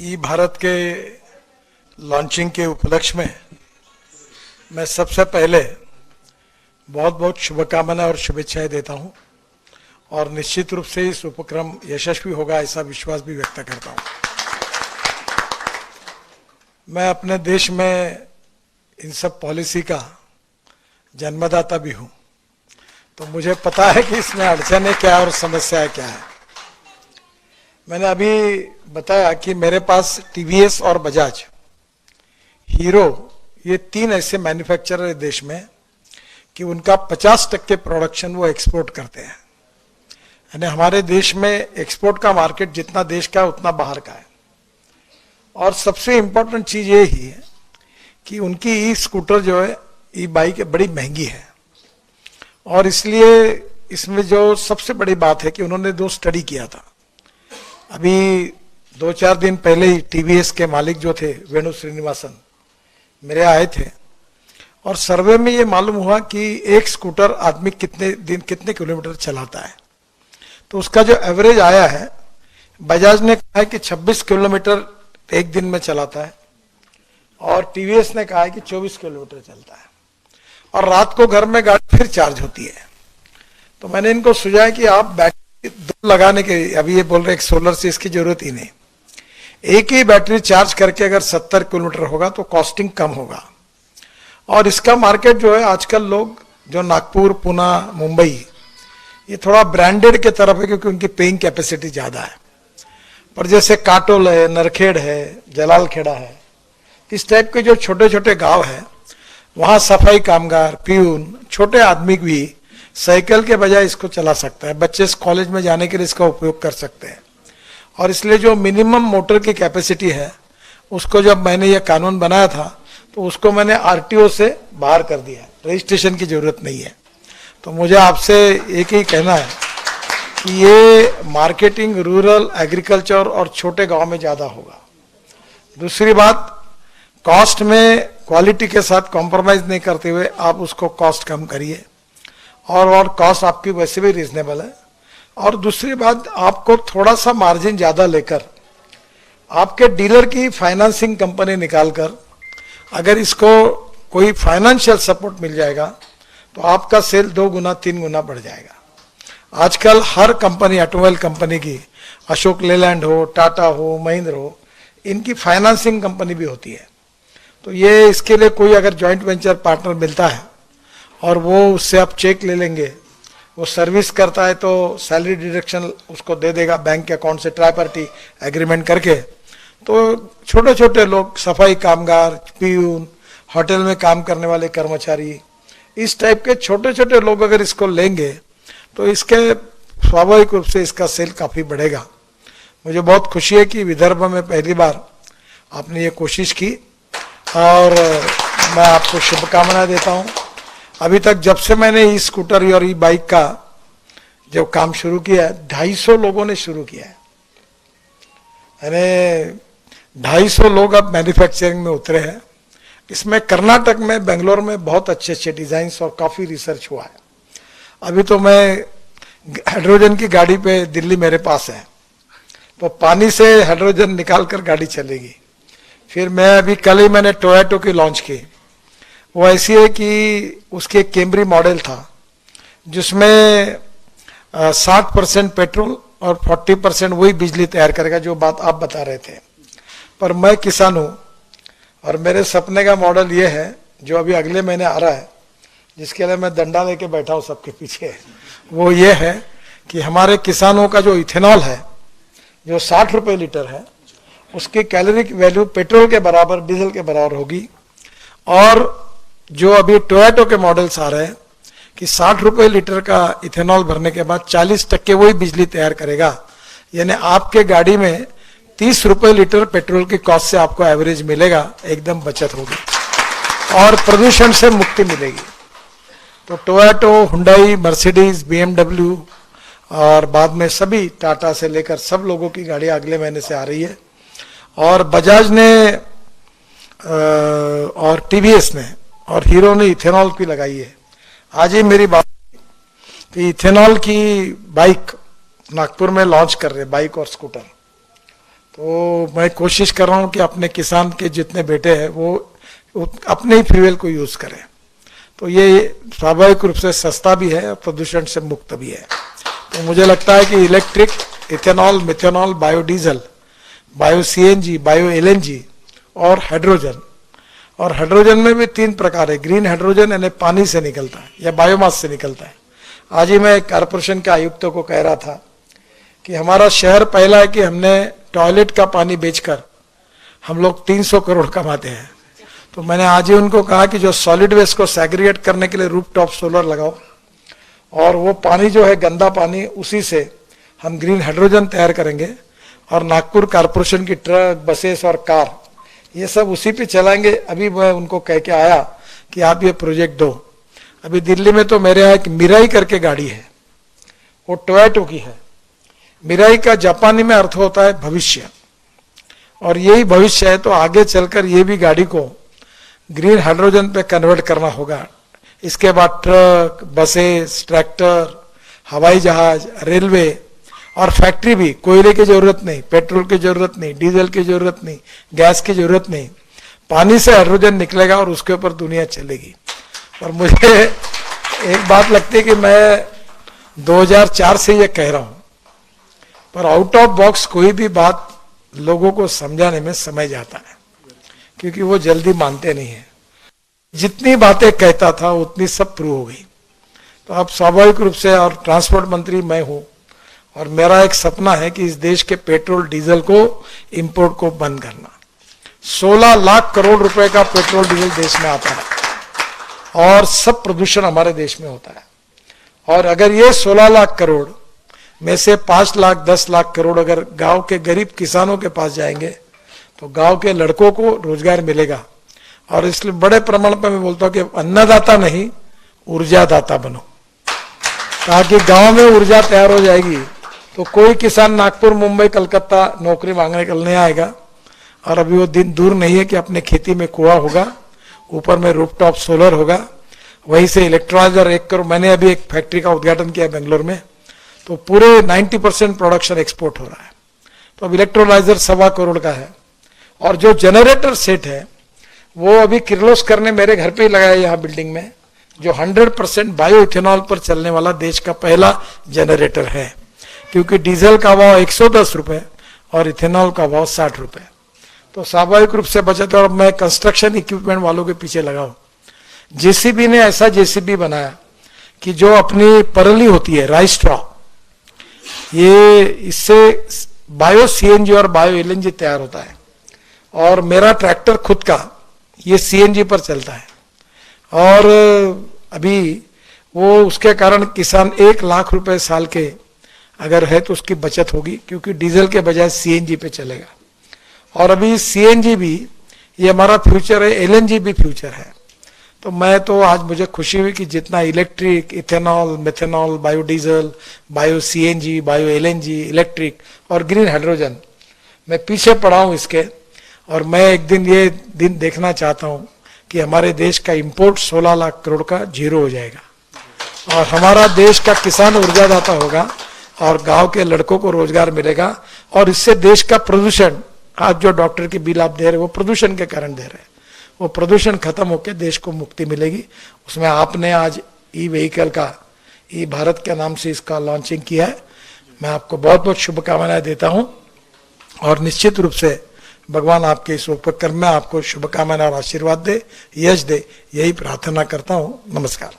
ई भारत के लॉन्चिंग के उपलक्ष्य में मैं सबसे पहले बहुत बहुत शुभकामनाएं और शुभेच्छाएं देता हूं और निश्चित रूप से इस उपक्रम यशस्वी होगा ऐसा विश्वास भी व्यक्त करता हूं। मैं अपने देश में इन सब पॉलिसी का जन्मदाता भी हूं, तो मुझे पता है कि इसमें अड़चनें क्या और समस्याएं क्या है। मैंने अभी बताया कि मेरे पास टीवीएस और बजाज, हीरो, ये तीन ऐसे मैन्युफैक्चरर है देश में कि उनका 50% प्रोडक्शन वो एक्सपोर्ट करते हैं। यानी हमारे देश में एक्सपोर्ट का मार्केट जितना देश का है उतना बाहर का है। और सबसे इम्पोर्टेंट चीज ये ही है कि उनकी ई स्कूटर जो है, ई बाइक बड़ी महंगी है। और इसलिए इसमें जो सबसे बड़ी बात है कि उन्होंने 2 स्टडी किया था। अभी 2-4 दिन पहले ही टीवीएस के मालिक जो थे वेणु श्रीनिवासन मेरे आए थे और सर्वे में ये मालूम हुआ कि एक स्कूटर आदमी कितने किलोमीटर चलाता है। तो उसका जो एवरेज आया है, बजाज ने कहा है कि 26 किलोमीटर एक दिन में चलाता है और टीवीएस ने कहा है कि 24 किलोमीटर चलता है और रात को घर में गाड़ी फिर चार्ज होती है। तो मैंने इनको सुझाया कि आप बैटरी 2 लगाने के, अभी ये बोल रहे एक सोलर से इसकी जरूरत ही नहीं, एक ही बैटरी चार्ज करके अगर 70 किलोमीटर होगा तो कॉस्टिंग कम होगा। और इसका मार्केट जो है आजकल लोग जो नागपुर, पुणे, मुंबई, ये थोड़ा ब्रांडेड के तरफ है क्योंकि उनकी पेइंग कैपेसिटी ज्यादा है। पर जैसे काटोल है, नरखेड़ है, जलालखेड़ा है, इस टाइप के जो छोटे छोटे गांव है, वहां सफाई कामगार, प्यून, छोटे आदमी भी साइकिल के बजाय इसको चला सकता है। बच्चे कॉलेज में जाने के लिए इसका उपयोग कर सकते हैं। और इसलिए जो मिनिमम मोटर की कैपेसिटी है, उसको जब मैंने ये कानून बनाया था तो उसको मैंने आरटीओ से बाहर कर दिया, रजिस्ट्रेशन की जरूरत नहीं है। तो मुझे आपसे एक ही कहना है कि ये मार्केटिंग रूरल, एग्रीकल्चर और छोटे गांव में ज्यादा होगा। दूसरी बात, कॉस्ट में क्वालिटी के साथ कॉम्प्रोमाइज नहीं करते हुए आप उसको कॉस्ट कम करिए और कॉस्ट आपकी वैसे भी रीजनेबल है। और दूसरी बात, आपको थोड़ा सा मार्जिन ज्यादा लेकर आपके डीलर की फाइनेंसिंग कंपनी निकालकर अगर इसको कोई फाइनेंशियल सपोर्ट मिल जाएगा तो आपका सेल 2 गुना 3 गुना बढ़ जाएगा। आजकल हर कंपनी, ऑटोमोबाइल कंपनी की, अशोक लेलैंड हो, टाटा हो, महिंद्रा हो, इनकी फाइनेंसिंग कंपनी भी होती है। तो ये इसके लिए कोई अगर जॉइंट वेंचर पार्टनर मिलता है और वो उससे आप चेक ले लेंगे, वो सर्विस करता है तो सैलरी डिडक्शन उसको दे देगा बैंक के अकाउंट से, ट्राई पार्टी एग्रीमेंट करके। तो छोटे छोटे लोग, सफाई कामगार, प्यून, होटल में काम करने वाले कर्मचारी, इस टाइप के छोटे छोटे लोग अगर इसको लेंगे तो इसके स्वाभाविक रूप से इसका सेल काफी बढ़ेगा। मुझे बहुत खुशी है कि विदर्भ में पहली बार आपने ये कोशिश की और मैं आपको शुभकामनाएं देता हूं। अभी तक जब से मैंने ई स्कूटर और ई बाइक का जब काम शुरू किया है, 250 लोगों ने शुरू किया है। यानी 250 लोग अब मैन्युफैक्चरिंग में उतरे हैं। इसमें कर्नाटक में, बेंगलोर में बहुत अच्छे अच्छे डिजाइन्स और काफी रिसर्च हुआ है। अभी तो मैं हाइड्रोजन की गाड़ी पे, दिल्ली मेरे पास है, तो पानी से हाइड्रोजन निकाल कर गाड़ी चलेगी। फिर मैं अभी कल ही मैंने टोयोटो की लॉन्च की। वो ऐसी है कि उसके कैमरी मॉडल था जिसमें 60% पेट्रोल और 40% वही बिजली तैयार करेगा, जो बात आप बता रहे थे। पर मैं किसान हूं और मेरे सपने का मॉडल ये है जो अभी अगले महीने आ रहा है, जिसके लिए मैं डंडा लेके बैठा हूं सबके पीछे। वो ये है कि हमारे किसानों का जो इथेनॉल है, जो 60 रुपये लीटर है, उसकी कैलोरी वैल्यू पेट्रोल के बराबर, डीजल के बराबर होगी। और जो अभी टोयोटो के मॉडल्स आ रहे हैं कि 60 रुपये लीटर का इथेनॉल भरने के बाद 40% वही बिजली तैयार करेगा। यानी आपके गाड़ी में 30 रुपये लीटर पेट्रोल की कॉस्ट से आपको एवरेज मिलेगा, एकदम बचत होगी और प्रदूषण से मुक्ति मिलेगी। तो टोयोटो, हुंडई, मर्सिडीज, बीएमडब्ल्यू और बाद में सभी टाटा से लेकर सब लोगों की गाड़ी अगले महीने से आ रही है। और बजाज ने और टीवीएस ने और हीरो ने इथेनॉल की लगाई है। आज ही मेरी बात कि इथेनॉल की बाइक नागपुर में लॉन्च कर रहे, बाइक और स्कूटर। तो मैं कोशिश कर रहा हूं कि अपने किसान के जितने बेटे हैं वो अपने ही फ्यूल को यूज करें। तो ये स्वाभाविक रूप से सस्ता भी है और प्रदूषण से मुक्त भी है। तो मुझे लगता है कि electric, ethanol, methanol, biodiesel, bio CNG, bio LNG और हाइड्रोजन। और हाइड्रोजन में भी 3 प्रकार है। ग्रीन हाइड्रोजन यानी पानी से निकलता है या बायोमास से निकलता है। आज ही मैं कारपोरेशन के आयुक्तों को कह रहा था कि हमारा शहर पहला है कि हमने टॉयलेट का पानी बेचकर हम लोग 300 करोड़ कमाते हैं। तो मैंने आज ही उनको कहा कि जो सॉलिड वेस्ट को सेग्रीगेट करने के लिए रूफटॉप सोलर लगाओ और वो पानी जो है गंदा पानी, उसी से हम ग्रीन हाइड्रोजन तैयार करेंगे और नागपुर कारपोरेशन की ट्रक, बसेस और कार ये सब उसी पे चलाएंगे। अभी मैं उनको कह के आया कि आप ये प्रोजेक्ट दो। अभी दिल्ली में तो मेरे यहाँ एक मिराई करके गाड़ी है, वो टोयोटो की है। मिराई का जापानी में अर्थ होता है भविष्य, और यही भविष्य है। तो आगे चलकर ये भी गाड़ी को ग्रीन हाइड्रोजन पे कन्वर्ट करना होगा। इसके बाद ट्रक, बसेस, ट्रैक्टर, हवाई जहाज, रेलवे और फैक्ट्री भी। कोयले की जरूरत नहीं, पेट्रोल की जरूरत नहीं, डीजल की जरूरत नहीं, गैस की जरूरत नहीं। पानी से हाइड्रोजन निकलेगा और उसके ऊपर दुनिया चलेगी। और मुझे एक बात लगती है कि मैं 2004 से ये कह रहा हूं, पर आउट ऑफ बॉक्स कोई भी बात लोगों को समझाने में समय जाता है, क्योंकि वो जल्दी मानते नहीं है। जितनी बातें कहता था उतनी सब प्रूव हो गई। तो अब स्वाभाविक रूप से, और ट्रांसपोर्ट मंत्री मैं हूं और मेरा एक सपना है कि इस देश के पेट्रोल डीजल को इंपोर्ट को बंद करना। 16 लाख करोड़ रुपए का पेट्रोल डीजल देश में आता है और सब प्रदूषण हमारे देश में होता है। और अगर ये 16 लाख करोड़ में से 5 लाख 10 लाख करोड़ अगर गांव के गरीब किसानों के पास जाएंगे तो गांव के लड़कों को रोजगार मिलेगा। और इसलिए बड़े प्रमाण पर मैं बोलता हूं कि अन्नदाता नहीं, ऊर्जादाता बनो, ताकि गांव में ऊर्जा तैयार हो जाएगी तो कोई किसान नागपुर, मुंबई, कलकत्ता नौकरी मांगने के लिए नहीं आएगा। और अभी वो दिन दूर नहीं है कि अपने खेती में कुआं होगा, ऊपर में रूफटॉप सोलर होगा, वहीं से इलेक्ट्रोलाइजर 1 करोड़। मैंने अभी एक फैक्ट्री का उद्घाटन किया बेंगलोर में, तो पूरे 90% प्रोडक्शन एक्सपोर्ट हो रहा है। तो अब इलेक्ट्रोलाइजर 1.25 करोड़ का है। और जो जनरेटर सेट है वो अभी किर्लोस्कर ने मेरे घर पे ही लगाया यहाँ बिल्डिंग में, जो 100% बायो इथेनॉल पर चलने वाला देश का पहला जनरेटर है। क्योंकि डीजल का भाव 110 रुपए और इथेनॉल का भाव 60 रुपए। तो स्वाभाविक रूप से बचत। और मैं कंस्ट्रक्शन इक्विपमेंट वालों के पीछे लगा हूं। जेसीबी ने ऐसा जेसीबी बनाया कि जो अपनी परली होती है, राइस स्ट्रॉ, ये इससे बायो सीएनजी और बायो एलएनजी तैयार होता है। और मेरा ट्रैक्टर खुद का ये सीएनजी पर चलता है। और अभी वो उसके कारण किसान 1 लाख रुपए साल के अगर है तो उसकी बचत होगी, क्योंकि डीजल के बजाय सीएनजी पे चलेगा। और अभी सीएनजी भी ये हमारा फ्यूचर है, एलएनजी भी फ्यूचर है। तो मैं तो आज मुझे खुशी हुई कि जितना electric, ethanol, methanol, biodiesel, bio CNG, bio LNG, electric और ग्रीन हाइड्रोजन, मैं पीछे पड़ा हूं इसके। और मैं एक दिन ये दिन देखना चाहता हूं कि हमारे देश का इंपोर्ट 16 लाख करोड़ का जीरो हो जाएगा और हमारा देश का किसान ऊर्जादाता होगा और गांव के लड़कों को रोजगार मिलेगा। और इससे देश का प्रदूषण, आज जो डॉक्टर की बिल आप दे रहे वो प्रदूषण के कारण दे रहे हैं, वो प्रदूषण खत्म होकर देश को मुक्ति मिलेगी। उसमें आपने आज ई व्हीकल का, ई भारत के नाम से इसका लॉन्चिंग किया है। मैं आपको बहुत बहुत शुभकामनाएं देता हूं और निश्चित रूप से भगवान आपके इस उपक्रम में आपको शुभकामनाएं और आशीर्वाद दे, यश दे, यही प्रार्थना करता हूं। नमस्कार।